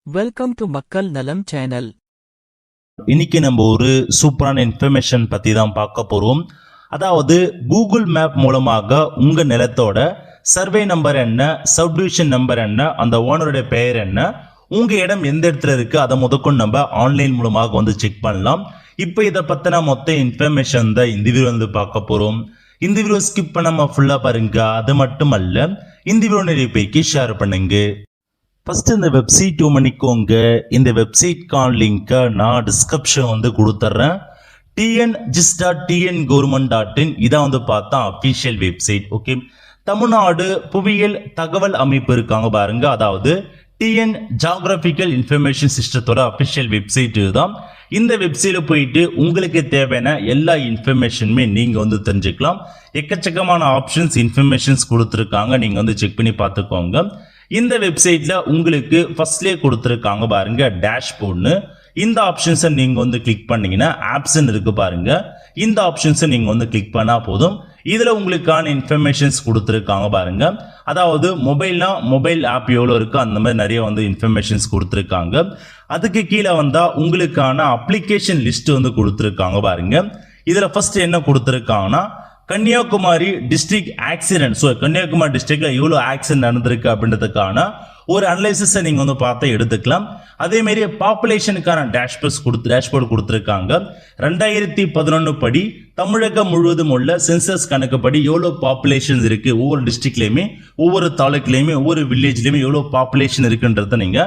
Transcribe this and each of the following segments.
Welcome to மக்கள் நலம் channel. இன்னைக்கு நம்ம ஒரு சூப்பரான இன்ஃபர்மேஷன் பத்தி தான் பார்க்க போறோம். அதாவது கூகுள் மேப் மூலமாக உங்க நிலத்தோட சர்வே நம்பர் என்ன, சப்டிவிஷன் நம்பர் என்ன, அந்த ஓனருடைய பெயர் என்ன, உங்க இடம் எந்த இடத்துல இருக்கு அதை முதற்கொண்டு நம்ம ஆன்லைன் மூலமாக வந்து செக் பண்ணலாம். இப்போ இதை பத்தின மொத்த இன்ஃபர்மேஷன் தான் இந்த வீடியோ வந்து பார்க்க போறோம். இந்த வீடியோ ஸ்கிப் பண்ணாம ஃபுல்லா பாருங்க. அது மட்டும் அல்ல, இந்த வீடியோ நிறைய பேருக்கு ஷேர் பண்ணுங்க. ஃபர்ஸ்ட் இந்த வெப்சைட் பண்ணிக்கோங்க. இந்த வெப்சைட்கான லிங்கை நான் டிஸ்கிரிப்ஷன் வந்து கொடுத்துட்றேன். tn.government.in இதான் வந்து பார்த்தா அஃபிஷியல் வெப்சைட். ஓகே, தமிழ்நாடு புவியியல் தகவல் அமைப்பு இருக்காங்க பாருங்க, அதாவது டிஎன் ஜியோகிராபிக்கல் இன்ஃபர்மேஷன் சிஸ்டத்தோட அஃபிஷியல் வெப்சைட் தான். இந்த வெப்சைட்ல போயிட்டு உங்களுக்கு தேவையான எல்லா இன்ஃபர்மேஷனுமே நீங்க வந்து தெரிஞ்சுக்கலாம். எக்கச்சக்கமான ஆப்ஷன்ஸ் இன்ஃபர்மேஷன்ஸ் கொடுத்துருக்காங்க, நீங்க வந்து செக் பண்ணி பார்த்துக்கோங்க. இந்த வெப்சைட்ல உங்களுக்கு ஃபர்ஸ்ட்லேயே கொடுத்துருக்காங்க பாருங்க டேஷ்போர்ட்னு. இந்த ஆப்ஷன்ஸை நீங்க வந்து கிளிக் பண்ணீங்கன்னா ஆப்ஷன் இருக்கு பாருங்க, இந்த ஆப்ஷன்ஸை நீங்க வந்து கிளிக் பண்ணா போதும். இதுல உங்களுக்கான இன்ஃபர்மேஷன்ஸ் கொடுத்துருக்காங்க பாருங்க, அதாவது மொபைல்னா மொபைல் ஆப் எவ்வளோ இருக்கு அந்த மாதிரி நிறைய வந்து இன்ஃபர்மேஷன்ஸ் கொடுத்துருக்காங்க. அதுக்கு கீழே வந்தா உங்களுக்கான அப்ளிகேஷன் லிஸ்ட் வந்து கொடுத்துருக்காங்க பாருங்க. இதுல ஃபர்ஸ்ட் என்ன கொடுத்துருக்காங்கன்னா Kanyakumari district accident. So Kanyakumari டிஸ்ட்ரிக்ட்ல எவ்வளோ ஆக்சிடென்ட் நடந்திருக்கு அப்படின்றதுக்கான ஒரு அனலைசிஸை நீங்க வந்து பார்த்து எடுத்துக்கலாம். அதே மாதிரி பாப்புலேஷனுக்கான டேஷ்போர்ட் கொடுத்துருக்காங்க. 2011 படி தமிழகம் முழுவதும் உள்ள சென்சஸ் கணக்குப்படி எவ்வளோ பாப்புலேஷன் இருக்கு, ஒவ்வொரு டிஸ்ட்ரிக்ட்லயுமே, ஒவ்வொரு தாலுக்குலயுமே, ஒவ்வொரு வில்லேஜ்லயுமே எவ்வளோ பாப்புலேஷன் இருக்குன்றத நீங்க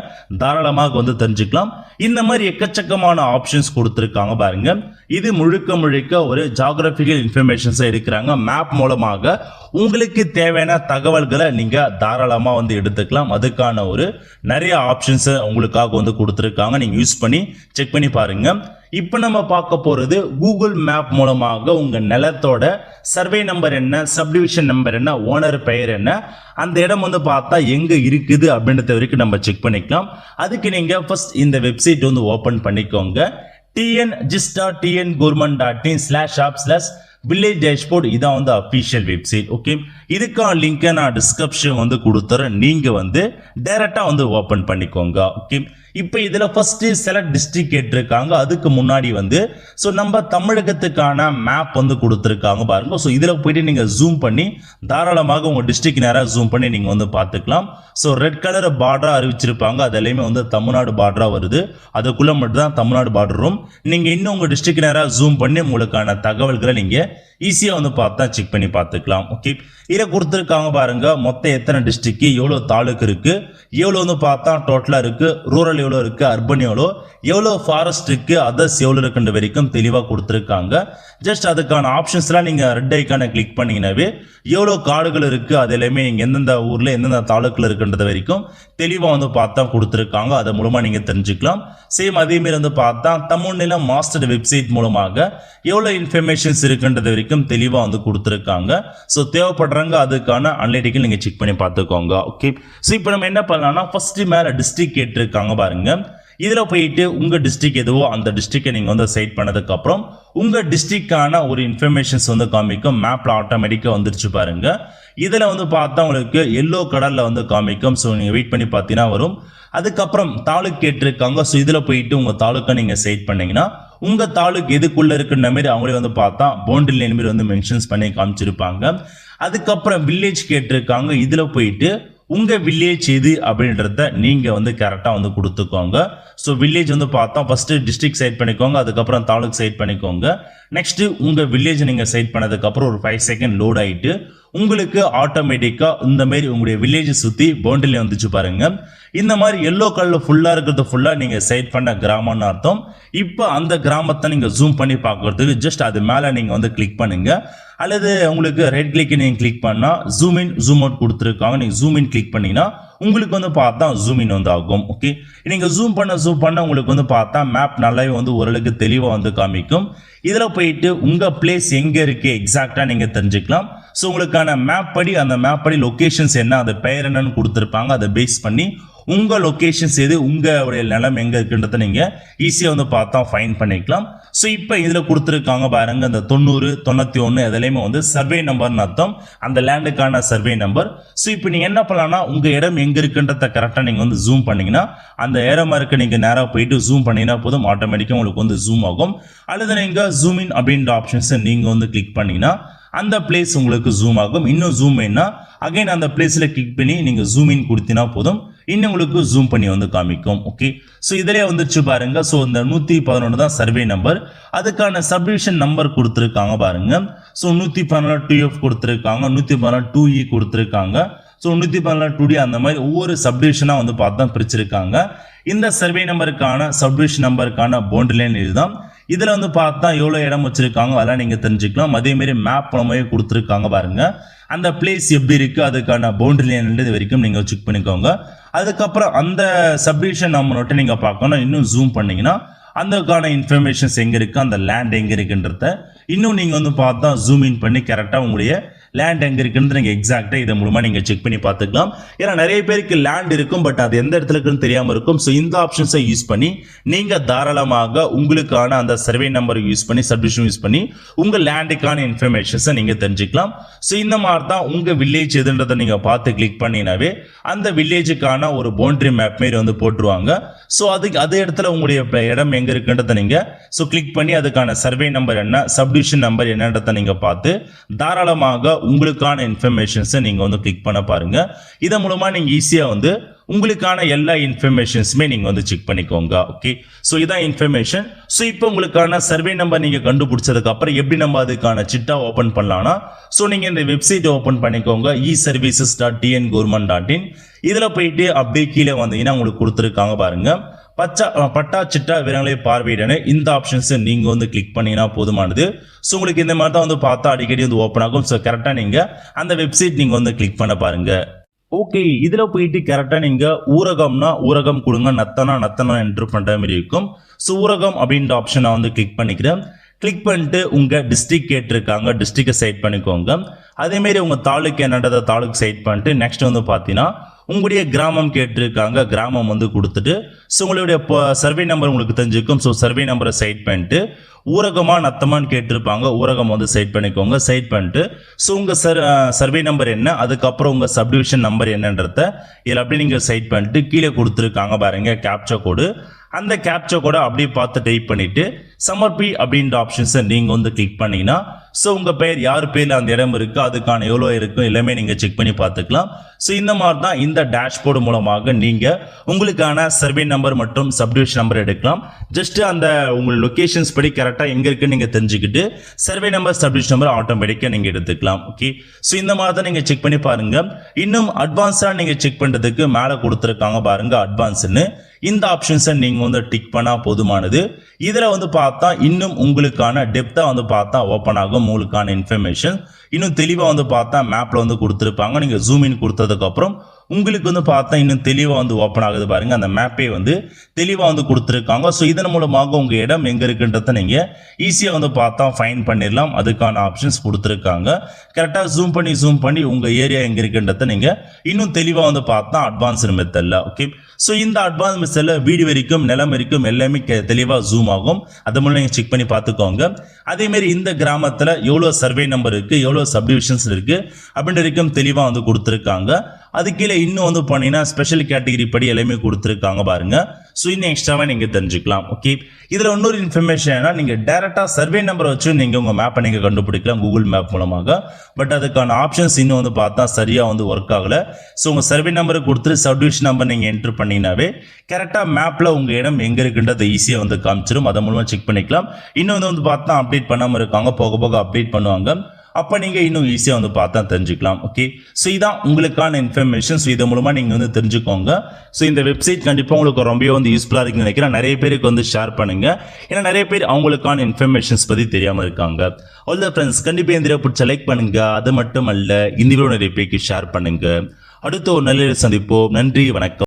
தாராளமாக வந்து தெரிஞ்சுக்கலாம். இந்த மாதிரி எக்கச்சக்கமான ஆப்ஷன்ஸ் கொடுத்துருக்காங்க பாருங்க. இது முழுக்க ஒரு ஜியோகிராபிக்கல் இன்ஃபர்மேஷன்ஸ் இருக்கிறாங்க. மேப் மூலமாக உங்களுக்கு தேவையான தகவல்களை நீங்க தாராளமா வந்து எடுத்துக்கலாம். அதுக்கான ஒரு நிறைய ஆப்ஷன்ஸ் உங்களுக்காக வந்து கொடுத்துருக்காங்க, நீங்க யூஸ் பண்ணி செக் பண்ணி பாருங்க. இப்ப நம்ம பார்க்க போறது கூகுள் மேப் மூலமாக உங்க நிலத்தோட சர்வே நம்பர் என்ன, சப்டிவிஷன் நம்பர் என்ன, ஓனர் பெயர் என்ன, அந்த இடம் வந்து பார்த்தா எங்க இருக்குது அப்படின்றத வரைக்கும் நம்ம செக் பண்ணிக்கலாம். அதுக்கு நீங்க ஃபர்ஸ்ட் இந்த வெப்சைட் வந்து ஓபன் பண்ணிக்கோங்க. tn.government.in/app/village dashboard இதான் வந்து அபிஷியல் வெப்சைட். ஓகே, இதுக்கான லிங்கை நான் டிஸ்கிரிப்ஷன் வந்து கொடுத்துறேன், நீங்க வந்து டைரக்டா வந்து ஓபன் பண்ணிக்கோங்க. ஓகே, இப்போ இதுல ஃபர்ஸ்ட் செலக்ட் டிஸ்ட்ரிக்ட் கேட்டிருக்காங்க. அதுக்கு முன்னாடி வந்து ஸோ நம்ம தமிழகத்துக்கான மேப் வந்து கொடுத்துருக்காங்க பாருங்க. ஸோ இதுல போயிட்டு நீங்க ஜூம் பண்ணி தாராளமாக உங்க டிஸ்ட்ரிக்ட் நேராக ஜூம் பண்ணி நீங்க வந்து பார்த்துக்கலாம். ஸோ ரெட் கலர் பார்டரா அறிவிச்சிருப்பாங்க, அது எல்லாமே வந்து தமிழ்நாடு பார்டரா வருது, அதுக்குள்ள மட்டும் தான் தமிழ்நாடு பார்டரும். நீங்க இன்னும் உங்க டிஸ்ட்ரிக்ட் நேராக ஜூம் பண்ணி உங்களுக்கான தகவல்களை நீங்க ஈஸியா வந்து பார்த்தா செக் பண்ணி பார்த்துக்கலாம். ஓகே, இதை கொடுத்துருக்காங்க பாருங்க, மொத்தம் எத்தனை டிஸ்ட்ரிக்ட், எவ்வளோ தாலுக்கு இருக்கு, எவ்வளோ வந்து பார்த்தா டோட்டலா இருக்கு, ரூரல் எவ்வளோ இருக்கு, அர்பன் எவ்வளோ ஃபாரஸ்ட் இருக்கு, அதர்ஸ் எவ்வளோ இருக்குன்ற வரைக்கும் தெளிவாக கொடுத்துருக்காங்க. ஜஸ்ட் அதுக்கான ஆப்ஷன்ஸ்லாம் நீங்க ரெட் ஐக்கான கிளிக் பண்ணீங்கன்னாவே எவ்வளோ காடுகள் இருக்கு, அது எல்லாமே நீங்க எந்தெந்த ஊர்ல எந்தெந்த தாலுக்குல இருக்குன்றது வரைக்கும் தெளிவாக வந்து பார்த்தா கொடுத்துருக்காங்க. அது மூலமா நீங்க தெரிஞ்சுக்கலாம். சேம் அதே மாதிரி வந்து பார்த்தா தமிழ்நிலம் மாஸ்டர் வெப்சைட் மூலமாக எவ்வளோ இன்ஃபர்மேஷன்ஸ் இருக்குன்றது வரைக்கும் தெளிவாக வந்து கொடுத்துருக்காங்க. ஸோ தேவைப்படுறாங்க அதுக்கான அனலிட்டிக்கல் நீங்க செக் பண்ணி பார்த்துக்கோங்க. ஓகே, ஸோ இப்போ நம்ம என்ன பண்ணலாம்னா ஃபர்ஸ்ட் மேல டிஸ்ட்ரிக்ட் கேட்டிருக்காங்க பாருங்க. இதுல போயிட்டு உங்க டிஸ்ட்ரிக்ட் எதுவோ அந்த டிஸ்ட்ரிக்டை நீங்க வந்து செட் பண்ணதுக்கு அப்புறம் உங்க டிஸ்ட்ரிக்டான ஒரு இன்ஃபர்மேஷன்ஸ் வந்து காமிக்கும். மேப்ல ஆட்டோமேட்டிக்கா வந்துருச்சு பாருங்க. இதுல வந்து பார்த்தா உங்களுக்கு எல்லோ கலர்ல வந்து காமிக்கும். ஸோ நீங்க வெயிட் பண்ணி பார்த்தீங்கன்னா வரும். அதுக்கப்புறம் தாலுக் கேட்டிருக்காங்க. ஸோ இதுல போயிட்டு உங்க தாலுக்கை நீங்க செட் பண்ணீங்கன்னா உங்க தாலுக் எதுக்குள்ள இருக்குன்ற மாதிரி அவங்களே வந்து பார்த்தா பவுண்டரி லைன் மாதிரி வந்து மென்ஷன்ஸ் பண்ணி காமிச்சிருப்பாங்க. அதுக்கப்புறம் வில்லேஜ் கேட்டிருக்காங்க. இதுல போயிட்டு உங்க வில்லேஜ் எது அப்படின்றத நீங்க வந்து கரெக்டா வந்து கொடுத்துக்கோங்க. ஸோ வில்லேஜ் வந்து பார்த்தா ஃபர்ஸ்ட் டிஸ்ட்ரிக்ட் செட் பண்ணிக்கோங்க, அதுக்கப்புறம் தாலுக் செட் பண்ணிக்கோங்க. நெக்ஸ்ட் உங்க வில்லேஜ் நீங்க செட் பண்ணதுக்கு அப்புறம் ஒரு 5 செகண்ட் லோட் ஆயிட்டு உங்களுக்கு ஆட்டோமேட்டிக்கா இந்த மாதிரி உங்களுடைய வில்லேஜ் சுத்தி பவுண்டரில வந்துச்சு பாருங்க. இந்த மாதிரி எல்லோ கலர்ல ஃபுல்லா இருக்கிறது ஃபுல்லா நீங்க செட் பண்ண கிராமம்னு அர்த்தம். இப்போ அந்த கிராமத்தை நீங்க ஜூம் பண்ணி பார்க்கறதுக்கு ஜஸ்ட் அது மேல நீங்க வந்து கிளிக் பண்ணுங்க, அல்லது உங்களுக்கு ரைட் கிளிக் நீங்க கிளிக் பண்ணா ஜூம் இன் ஜூம் அவுட் கொடுத்துருக்காங்க, நீங்க ஜூம் இன் கிளிக் பண்ணீங்கன்னா உங்களுக்கு வந்து பார்த்தா ஜூம் இன் வந்து ஆகும். ஓகே, நீங்க ஜூம் பண்ண உங்களுக்கு வந்து பார்த்தா மேப் நல்லாவே வந்து ஓரளவுக்கு தெளிவா வந்து காமிக்கும். இதுல போயிட்டு உங்க பிளேஸ் எங்க இருக்கு எக்ஸாக்டா நீங்க தெரிஞ்சுக்கலாம். ஸோ உங்களுக்கான மேப் படி அந்த மேப் படி லொகேஷன்ஸ் என்ன, அது பெயர் என்னன்னு கொடுத்துருப்பாங்க, அதை பேஸ் பண்ணி உங்க லொகேஷன்ஸ் எது, உங்களுடைய நிலம் எங்க இருக்குன்றத நீங்க ஈஸியா வந்து பார்த்தா ஃபைன் பண்ணிக்கலாம். ஸோ இப்போ இதுல கொடுத்துருக்காங்க பாருங்க, இந்த 90, 91 எதுலையுமே வந்து சர்வே நம்பர்னு அர்த்தம், அந்த லேண்டுக்கான சர்வே நம்பர். ஸோ இப்போ நீங்க என்ன பண்ணலாம்னா, உங்க இடம் எங்க இருக்குன்றத கரெக்டா நீங்க வந்து ஜூம் பண்ணீங்கன்னா, அந்த இடமா இருக்கு நீங்க நேரா போயிட்டு ஜூம் பண்ணீங்கன்னா போதும், ஆட்டோமேட்டிக்கா உங்களுக்கு வந்து ஜூம் ஆகும். அல்லது நீங்க ஜூம் இன் அப்படின்ற ஆப்ஷன்ஸ் நீங்க வந்து கிளிக் பண்ணீங்கன்னா அந்த பிளேஸ் உங்களுக்கு ஜூம் ஆகும். இன்னும் ஜூம் இன்னா அகைன் அந்த பிளேஸ்ல கிளிக் பண்ணி நீங்க ஜூம் இன் கொடுத்தீங்கன்னா போதும், இன்னும் உங்களுக்கு ஜூம் பண்ணி வந்து காமிக்கும். ஓகே, ஸோ இதிலே வந்துருச்சு பாருங்க. ஸோ இந்த 111 தான் சர்வே நம்பர், அதுக்கான சப்டிவிஷன் நம்பர் கொடுத்துருக்காங்க பாருங்க. ஸோ 114 2F கொடுத்துருக்காங்க, 114 2E கொடுத்துருக்காங்க, ஸோ 114 2D அந்த மாதிரி ஒவ்வொரு சப்டிவிஷனா வந்து பார்த்தா பிரிச்சிருக்காங்க. இந்த சர்வே நம்பருக்கான சப்டிவிஷன் நம்பருக்கான பவுண்டரி லைன் இதுதான். இதுல வந்து பார்த்தா எவ்வளவு இடம் வச்சிருக்காங்க அதெல்லாம் நீங்க தெரிஞ்சுக்கலாம். அதே மாதிரி மேப் மூலமாவே கொடுத்துருக்காங்க பாருங்க, அந்த பிளேஸ் எப்படி இருக்கு, அதுக்கான பவுண்டரி லைன் இது வரைக்கும் நீங்க செக் பண்ணிக்கோங்க. அதுக்கப்புறம் அந்த சப்டிவிஷன் நம்பர் நீங்க பார்க்கணும். இன்னும் ஜூம் பண்ணீங்கன்னா அதுக்கான இன்ஃபர்மேஷன்ஸ் எங்க இருக்கு, அந்த லேண்ட் எங்க இருக்குன்றத இன்னும் நீங்க வந்து பார்த்தா ஜூம் இன் பண்ணி கரெக்டா உங்களுடைய லேண்ட் எங்க இருக்குன்னு நீங்க எக்ஸாக்டா இதை மூலமா நீங்க செக் பண்ணி பார்த்துக்கலாம். ஏன்னா நிறைய பேருக்கு லேண்ட் இருக்கும், பட் அது எந்த இடத்துல இருக்குன்னு தெரியாம இருக்கும். ஸோ இந்த ஆப்ஷன்ஸை யூஸ் பண்ணி நீங்க தாராளமாக உங்களுக்கான அந்த சர்வே நம்பர் யூஸ் பண்ணி சப்டிவிஷன் யூஸ் பண்ணி உங்க லேண்டுக்கான இன்ஃபர்மேஷன்ஸை நீங்க தெரிஞ்சுக்கலாம். ஸோ இந்த மாதிரி தான் உங்க வில்லேஜ் எதுன்றதை நீங்க பார்த்து கிளிக் பண்ணினாவே அந்த வில்லேஜுக்கான ஒரு பவுண்டரி மேப் மாரி வந்து போட்டுருவாங்க. ஸோ அதுக்கு அதே இடத்துல உங்களுடைய இடம் எங்க இருக்குன்றத நீங்க ஸோ கிளிக் பண்ணி அதுக்கான சர்வே நம்பர் என்ன, சப்டிவிஷன் நம்பர் என்னன்றதை நீங்க பார்த்து தாராளமாக உங்களுக்கான இன்ஃபர்மேஷன்ஸை நீங்க வந்து கிளிக் பண்ண பாருங்க. இதன் மூலமா நீங்க ஈஸியா வந்து உங்களுக்கான எல்லா இன்ஃபர்மேஷன்ஸுமே நீங்க வந்து செக் பண்ணிக்கோங்க. ஓகே, ஸோ இதான் இன்ஃபர்மேஷன். ஸோ இப்போ உங்களுக்கான சர்வே நம்பர் நீங்க கண்டுபிடிச்சதுக்கு அப்புறம் எப்படி நம்ம அதுக்கான சிட்டா ஓபன் பண்ணலாம்னா, ஸோ நீங்க இந்த வெப்சைட் ஓபன் பண்ணிக்கோங்க, eservices.tngovernment.in. இதுல போயிட்டு அப்படியே கீழே வந்தீங்கன்னா உங்களுக்கு கொடுத்துருக்காங்க பாருங்க, பட்டா சிட்டா விவரங்களை பார்வையிடனே இந்த ஆப்ஷன்ஸ் நீங்க வந்து கிளிக் பண்ணீங்கன்னா போதுமானது. ஸோ உங்களுக்கு இந்த மாதிரி தான் வந்து பார்த்தா அடிக்கடி வந்து ஓப்பன் ஆகும். ஸோ கரெக்டா நீங்க அந்த வெப்சைட் நீங்க வந்து கிளிக் பண்ண பாருங்க. ஓகே, இதுல போயிட்டு கரெக்டா நீங்க ஊரகம்னா ஊரகம் கொடுங்க, நத்தனா என்டர் பண்ற மாதிரி இருக்கும். ஸோ ஊரகம் அப்படின்ற ஆப்ஷனை வந்து கிளிக் பண்ணிக்கிறேன். கிளிக் பண்ணிட்டு உங்க டிஸ்ட்ரிக்ட் கேட்டிருக்காங்க, டிஸ்ட்ரிக்டை செட் பண்ணிக்கோங்க. அதே மாதிரி உங்க தாலுக்கு என்னன்றதை தாலுக்கு செட் பண்ணிட்டு நெக்ஸ்ட் வந்து பார்த்தீங்கன்னா உங்களுடைய கிராமம் கேட்டிருக்காங்க, கிராமம் வந்து கொடுத்துட்டு ஸோ உங்களுடைய சர்வே நம்பர் உங்களுக்கு தெரிஞ்சிருக்கும். ஸோ சர்வே நம்பரை செட் பண்ணிட்டு ஊரகமா நத்தமான்னு கேட்டிருப்பாங்க, ஊரகம் வந்து செட் பண்ணிக்கோங்க. செட் பண்ணிட்டு ஸோ உங்க சர்வே நம்பர் என்ன, அதுக்கப்புறம் உங்க சப்டிவிஷன் நம்பர் என்னன்றத இதில் அப்படி நீங்க செட் பண்ணிட்டு கீழே கொடுத்துருக்காங்க பாருங்க கேப்சா கோடு, அந்த கேப்சா கோடை அப்படியே பார்த்து டைப் பண்ணிட்டு சமர்ப்பி அப்படின்ற ஆப்ஷன்ஸை நீங்க வந்து கிளிக் பண்ணீங்கன்னா ஸோ உங்க பெயர் யார் பேர்ல அந்த இடம் இருக்கு, அதுக்கான எவ்வளோ இருக்கும் எல்லாமே நீங்க செக் பண்ணி பார்த்துக்கலாம். ஸோ இந்த மாதிரி தான் இந்த டேஷ்போர்டு மூலமாக நீங்க உங்களுக்கான சர்வே நம்பர் மற்றும் சப்டிவிஷன் நம்பர் எடுக்கலாம். ஜஸ்ட் அந்த உங்கள் லொகேஷன்ஸ் படி கரெக்டாக எங்க இருக்குன்னு நீங்க தெரிஞ்சுக்கிட்டு சர்வே நம்பர் சப்டிவிஷன் நம்பர் ஆட்டோமேட்டிக்காக நீங்க எடுத்துக்கலாம். ஓகே, ஸோ இந்த மாதிரி தான் நீங்க செக் பண்ணி பாருங்க. இன்னும் அட்வான்ஸா நீங்க செக் பண்றதுக்கு மேலே கொடுத்துருக்காங்க பாருங்க அட்வான்ஸ்னு, இந்த ஆப்ஷன்ஸை நீங்க வந்து டிக் பண்ணா போதுமானது. இதுல வந்து பார்த்தா இன்னும் உங்களுக்கான டெப்தா வந்து பார்த்தா ஓப்பன் ஆகும். உங்களுக்கான இன்ஃபர்மேஷன் இன்னும் தெளிவா வந்து பார்த்தா மேப்ல வந்து கொடுத்துருப்பாங்க. நீங்க ஜூம் இன் கொடுத்ததுக்கு அப்புறம் உங்களுக்கு வந்து பார்த்தா இன்னும் தெளிவா வந்து ஓப்பன் ஆகுது பாருங்க, அந்த மேப்பே வந்து தெளிவா வந்து கொடுத்துருக்காங்க. ஸோ இதன் மூலமாக உங்க இடம் எங்க இருக்குன்றத நீங்க ஈஸியா வந்து பார்த்தா ஃபைன் பண்ணிடலாம். அதுக்கான ஆப்ஷன்ஸ் கொடுத்துருக்காங்க. கரெக்டா ஜூம் பண்ணி உங்க ஏரியா எங்க இருக்குன்றத நீங்க இன்னும் தெளிவா வந்து பார்த்தா அட்வான்ஸ்டு மெத்தட்ல. ஓகே, ஸோ இந்த அட்வான்ஸ் மெத்தட்ல வீடு வரைக்கும் நிலம் வரைக்கும் எல்லாமே தெளிவா ஜூம் ஆகும். அது மூலம் நீங்க செக் பண்ணி பார்த்துக்கோங்க. அதே மாதிரி இந்த கிராமத்துல எவ்வளவு சர்வே நம்பர் இருக்கு, எவ்வளவு சப்டிவிஷன்ஸ் இருக்கு அப்படின்ற வரைக்கும் தெளிவா வந்து கொடுத்துருக்காங்க. அது கீழே இன்னும் வந்து பண்ணீங்கன்னா ஸ்பெஷல் கேட்டகரி படி எல்லாமே கொடுத்துருக்காங்க பாருங்க. ஸோ இன்னும் எக்ஸ்ட்ராவா நீங்க தெரிஞ்சுக்கலாம். ஓகே, இதுல இன்னொரு இன்ஃபர்மேஷன் நீங்க டைரக்டா சர்வே நம்பர் வச்சு நீங்க உங்க மேப்பை நீங்க கண்டுபிடிக்கலாம் கூகுள் மேப் மூலமாக. பட் அதுக்கான ஆப்ஷன்ஸ் இன்னும் வந்து பார்த்தா சரியா வந்து ஒர்க் ஆகல. ஸோ உங்க சர்வே நம்பரை கொடுத்துட்டு சப்டிவிஷன் நம்பர் நீங்க என்டர் பண்ணீங்கன்னாவே கரெக்டா மேப்ல உங்க இடம் எங்க இருக்குன்றது ஈஸியா வந்து காமிச்சிடும். அதன் மூலமா செக் பண்ணிக்கலாம். இன்னும் வந்து பார்த்தா அப்டேட் பண்ணாம இருக்காங்க, போக போக அப்டேட் பண்ணுவாங்க. அப்ப நீங்க இன்னும் ஈஸியா வந்து பார்த்தா தெரிஞ்சுக்கலாம். ஓகே, ஸோ இதான் உங்களுக்கான இன்ஃபர்மேஷன். ஸோ இது மூலமா நீங்க வந்து தெரிஞ்சுக்கோங்க. ஸோ இந்த வெப்சைட் கண்டிப்பா உங்களுக்கு ரொம்ப வந்து யூஸ்ஃபுல்லா இருக்குன்னு நினைக்கிறேன். நிறைய பேருக்கு வந்து ஷேர் பண்ணுங்க, ஏன்னா நிறைய பேர் அவங்களுக்கான இன்ஃபர்மேஷன்ஸ் பத்தி தெரியாம இருக்காங்க. ஆல் த ஃப்ரெண்ட்ஸ், கண்டிப்பா இந்த பிடிச்ச லைக் பண்ணுங்க. அது மட்டும் அல்ல, இந்த வீடியோ நிறைய பேருக்கு ஷேர் பண்ணுங்க. அடுத்த ஒரு நல்ல சந்திப்போம். நன்றி, வணக்கம்.